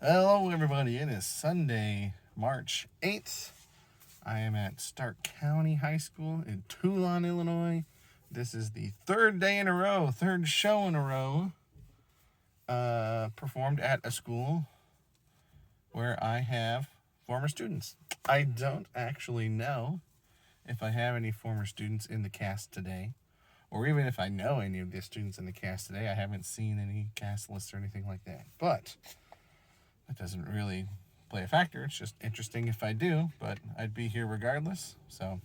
Hello, everybody. It is Sunday, March 8th. I am at Stark County High School in Toulon, Illinois. This is the third day in a row, third show in a row, performed at a school where I have former students. I don't actually know if I have any former students in the cast today, or even if I know any of the students in the cast today. I haven't seen any cast lists or anything like that. But that doesn't really play a factor. It's just interesting if I do, but I'd be here regardless. So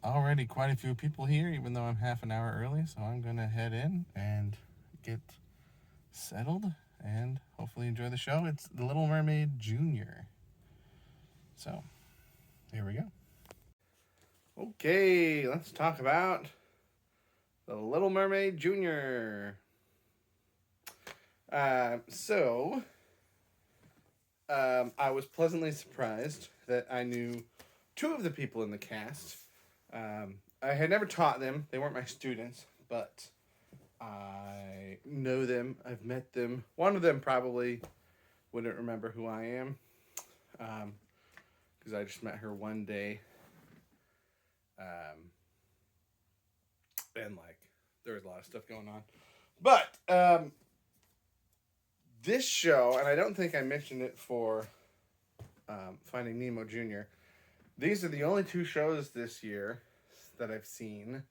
already quite a few people here, even though I'm half an hour early. So I'm going to head in and get settled and hopefully enjoy the show. It's the Little Mermaid Jr. So here we go. Okay, let's talk about the Little Mermaid Jr. I was pleasantly surprised that I knew two of the people in the cast. I had never taught them. They weren't my students, but I know them. I've met them. One of them probably wouldn't remember who I am because I just met her one day. And, there was a lot of stuff going on. But this show, and I don't think I mentioned it for Finding Nemo Jr., these are the only two shows this year that I've seen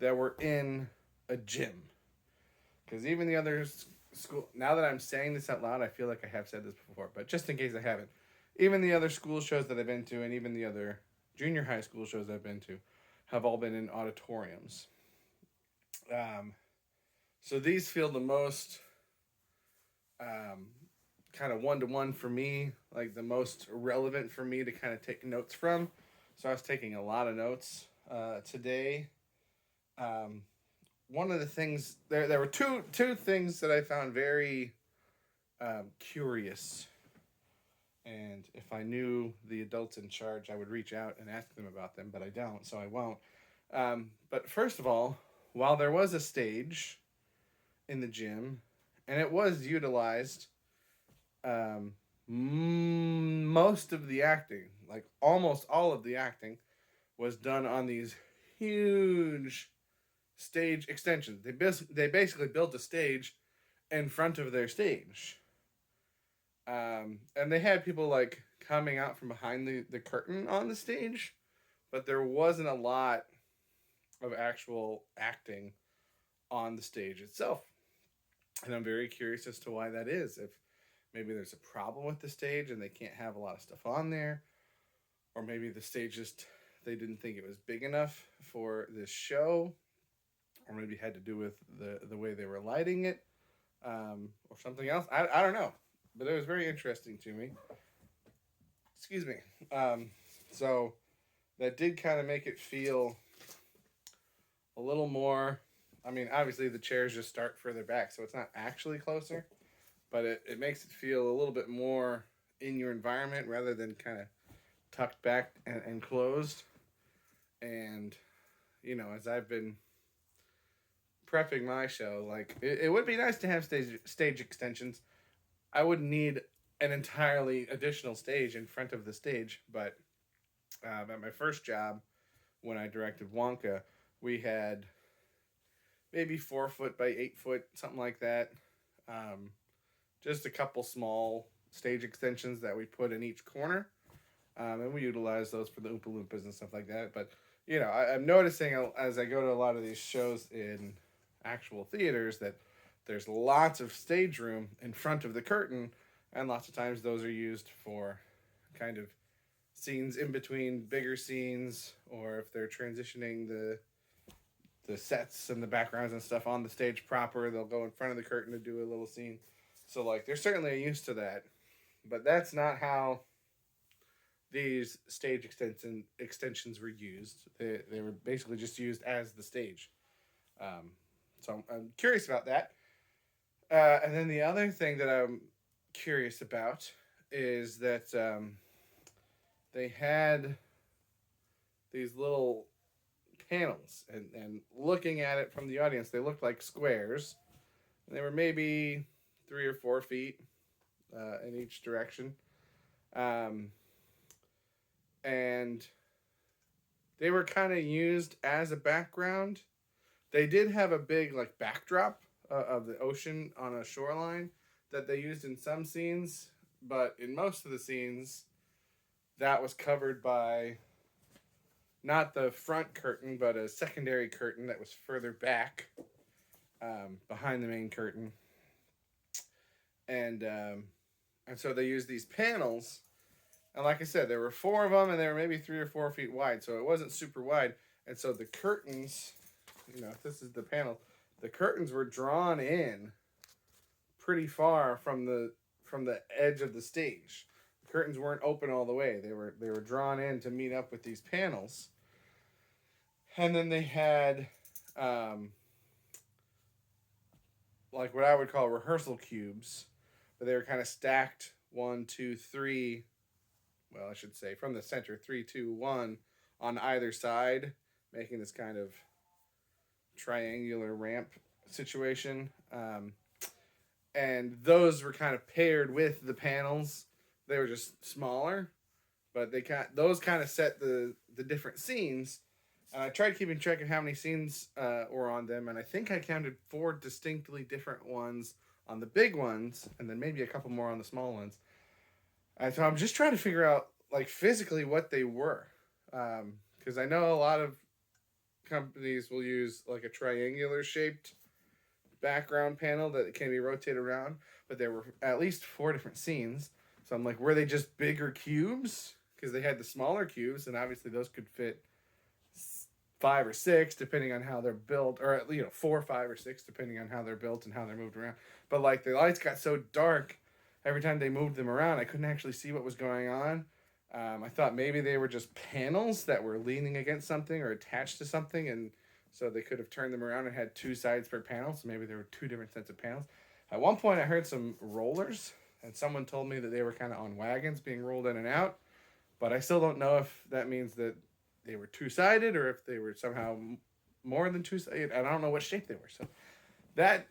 that were in a gym. Because even the other school, now that I'm saying this out loud, I feel like I have said this before, but just in case I haven't, even the other school shows that I've been to, and even the other junior high school shows I've been to, have all been in auditoriums. So these feel the most kind of one-to-one for me, like the most relevant for me to kind of take notes from. So I was taking a lot of notes today. One of the things, there were two things that I found very curious. And if I knew the adults in charge, I would reach out and ask them about them, but I don't, so I won't. But first of all, while there was a stage in the gym, and it was utilized, most of the acting, like almost all of the acting, was done on these huge stage extensions. They basically built a stage in front of their stage. And they had people like coming out from behind the curtain on the stage, but there wasn't a lot of actual acting on the stage itself. And I'm very curious as to why that is. If maybe there's a problem with the stage and they can't have a lot of stuff on there, or maybe the stage just, they didn't think it was big enough for this show, or maybe it had to do with the way they were lighting it, or something else. I don't know, but it was very interesting to me. Excuse me. So that did kind of make it feel a little more. I mean, obviously the chairs just start further back, so it's not actually closer, but it makes it feel a little bit more in your environment rather than kind of tucked back and closed. And, as I've been prepping my show, like, it would be nice to have stage extensions. I wouldn't need an entirely additional stage in front of the stage, but at my first job, when I directed Wonka, we had maybe 4 foot by 8 foot, something like that. Just a couple small stage extensions that we put in each corner. And we utilize those for the Oompa Loompas and stuff like that. But, I'm noticing as I go to a lot of these shows in actual theaters that there's lots of stage room in front of the curtain, and lots of times those are used for kind of scenes in between bigger scenes, or if they're transitioning the sets and the backgrounds and stuff on the stage proper, they'll go in front of the curtain to do a little scene. So, there's certainly a use to that. But that's not how these stage extensions were used. They were basically just used as the stage. So I'm curious about that. And then the other thing that I'm curious about is that they had these little panels, and looking at it from the audience, they looked like squares. And they were maybe 3 or 4 feet in each direction. Um, and they were kind of used as a background. They did have a big like backdrop of the ocean on a shoreline that they used in some scenes, but in most of the scenes, that was covered by not the front curtain, but a secondary curtain that was further back behind the main curtain, and and so they used these panels. And like I said, there were four of them, and they were maybe 3 or 4 feet wide, so it wasn't super wide. And so the curtains, if this is the panel, the curtains were drawn in pretty far from the edge of the stage. The curtains weren't open all the way; they were drawn in to meet up with these panels. And then they had like what I would call rehearsal cubes, but they were kind of stacked 1, 2, 3. Well, I should say from the center, 3, 2, 1 on either side, making this kind of triangular ramp situation. And those were kind of paired with the panels. They were just smaller, but those kind of set the different scenes. And I tried keeping track of how many scenes were on them, and I think I counted 4 distinctly different ones on the big ones, and then maybe a couple more on the small ones. And so I'm just trying to figure out, like, physically what they were, because I know a lot of companies will use like a triangular shaped background panel that can be rotated around, but there were at least 4 different scenes. So I'm like, were they just bigger cubes? Because they had the smaller cubes, and obviously those could fit 5 or 6 depending on how they're built, or 4, 5, or 6 depending on how they're built and how they're moved around. But like the lights got so dark every time they moved them around, I couldn't actually see what was going on. I thought maybe they were just panels that were leaning against something or attached to something, and so they could have turned them around and had 2 sides per panel. So maybe there were 2 different sets of panels. At one point, I heard some rollers, and someone told me that they were kind of on wagons being rolled in and out. But I still don't know if that means that they were 2-sided or if they were somehow more than 2-sided. I don't know what shape they were. So that,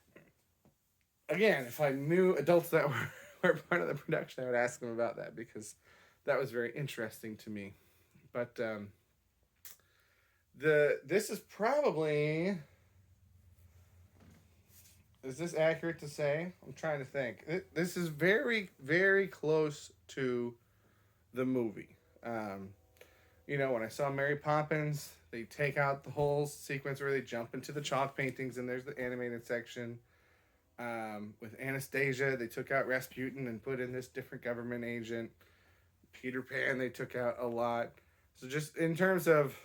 again, if I knew adults that were part of the production, I would ask them about that, because that was very interesting to me. But this is probably, is this accurate to say? I'm trying to think. This is very, very close to the movie. When I saw Mary Poppins, they take out the whole sequence where they jump into the chalk paintings, and there's the animated section. With Anastasia, they took out Rasputin and put in this different government agent. Peter Pan, they took out a lot. So just in terms of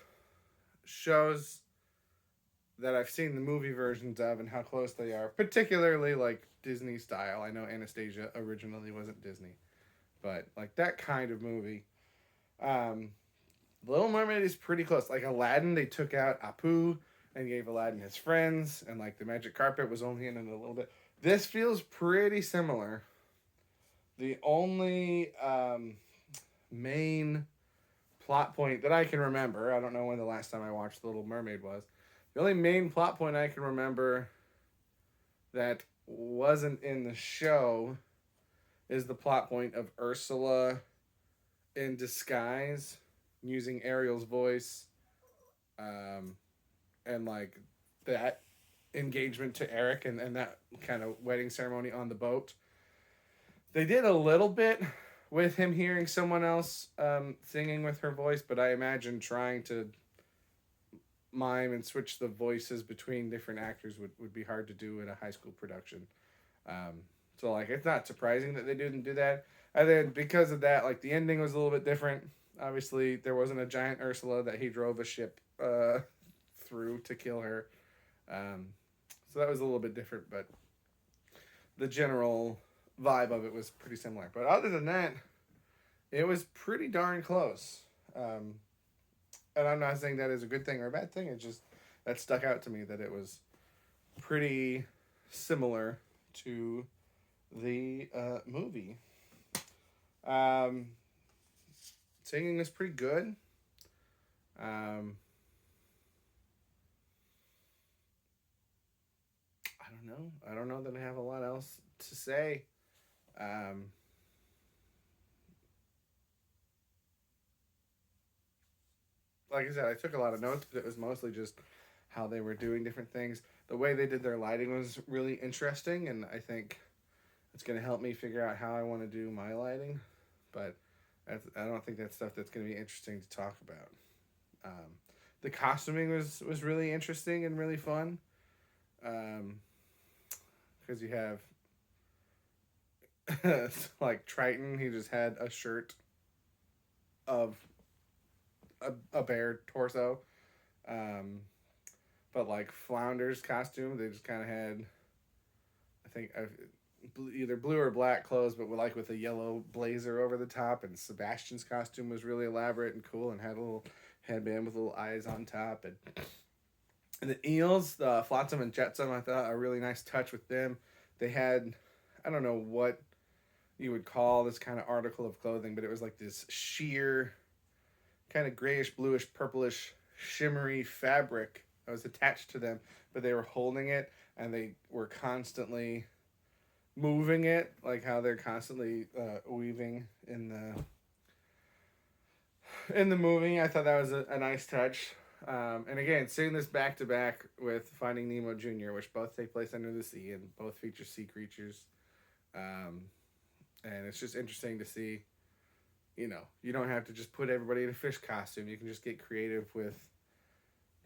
shows that I've seen the movie versions of and how close they are, particularly like Disney style. I know Anastasia originally wasn't Disney, but like that kind of movie. Little Mermaid is pretty close. Like Aladdin, they took out Apu and gave Aladdin his friends, and like the magic carpet was only in it a little bit. This feels pretty similar. The only main plot point that I can remember, I don't know when the last time I watched The Little Mermaid was, the only main plot point I can remember that wasn't in the show is the plot point of Ursula in disguise using Ariel's voice, and like that engagement to Eric, and that kind of wedding ceremony on the boat. They did a little bit with him hearing someone else singing with her voice, but I imagine trying to mime and switch the voices between different actors would be hard to do in a high school production. So like it's not surprising that they didn't do that. And then because of that, like the ending was a little bit different. Obviously, there wasn't a giant Ursula that he drove a ship through to kill her. So that was a little bit different, but the general vibe of it was pretty similar. But other than that, it was pretty darn close. And I'm not saying that is a good thing or a bad thing. It just, that stuck out to me that it was pretty similar to the movie. Singing is pretty good. I don't know. I don't know that I have a lot else to say. like I said, I took a lot of notes, but it was mostly just how they were doing different things. The way they did their lighting was really interesting, and I think it's going to help me figure out how I want to do my lighting. But I don't think that's stuff that's going to be interesting to talk about. Um, the costuming was really interesting and really fun. Because you have like Triton, he just had a shirt of a bear torso. Um, but like Flounder's costume, they just kind of had, I think, either blue or black clothes, but like with a yellow blazer over the top. And Sebastian's costume was really elaborate and cool, and had a little headband with little eyes on top. And the eels, the Flotsam and Jetsam, I thought a really nice touch with them. They had, I don't know what you would call this kind of article of clothing, but it was like this sheer, kind of grayish, bluish, purplish, shimmery fabric that was attached to them, but they were holding it and they were constantly moving it, like how they're constantly weaving in the movie. I thought that was a nice touch. And again, seeing this back to back with Finding Nemo Jr., which both take place under the sea and both feature sea creatures. And it's just interesting to see, you know, you don't have to just put everybody in a fish costume. You can just get creative with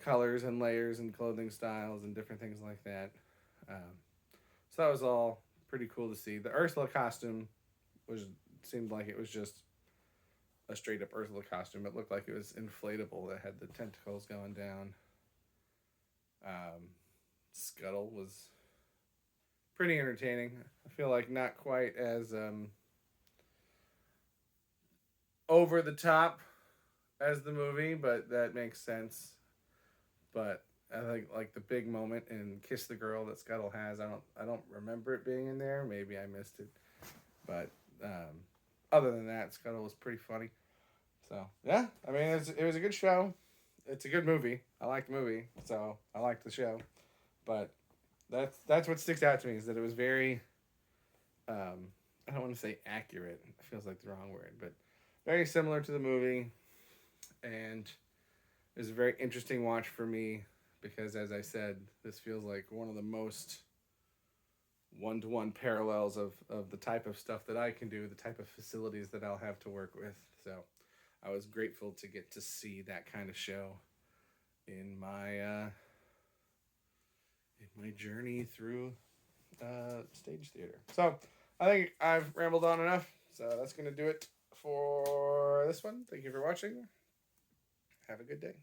colors and layers and clothing styles and different things like that. So that was all pretty cool to see. The Ursula costume seemed like it was just a straight up Ursula costume. It looked like it was inflatable. It had the tentacles going down. Scuttle was pretty entertaining. I feel like not quite as over the top as the movie, but that makes sense. But I think like the big moment in Kiss the Girl that Scuttle has, I don't remember it being in there. Maybe I missed it. But other than that, Scuttle was pretty funny. So yeah, I mean it was a good show. It's a good movie. I like the movie, so I like the show. But that's what sticks out to me is that it was very I don't want to say accurate. It feels like the wrong word, but very similar to the movie, and it was a very interesting watch for me because, as I said, this feels like one of the most one-to-one parallels of the type of stuff that I can do, the type of facilities that I'll have to work with. So I was grateful to get to see that kind of show in my journey through stage theater. So I think I've rambled on enough. So that's going to do it for this one. Thank you for watching. Have a good day.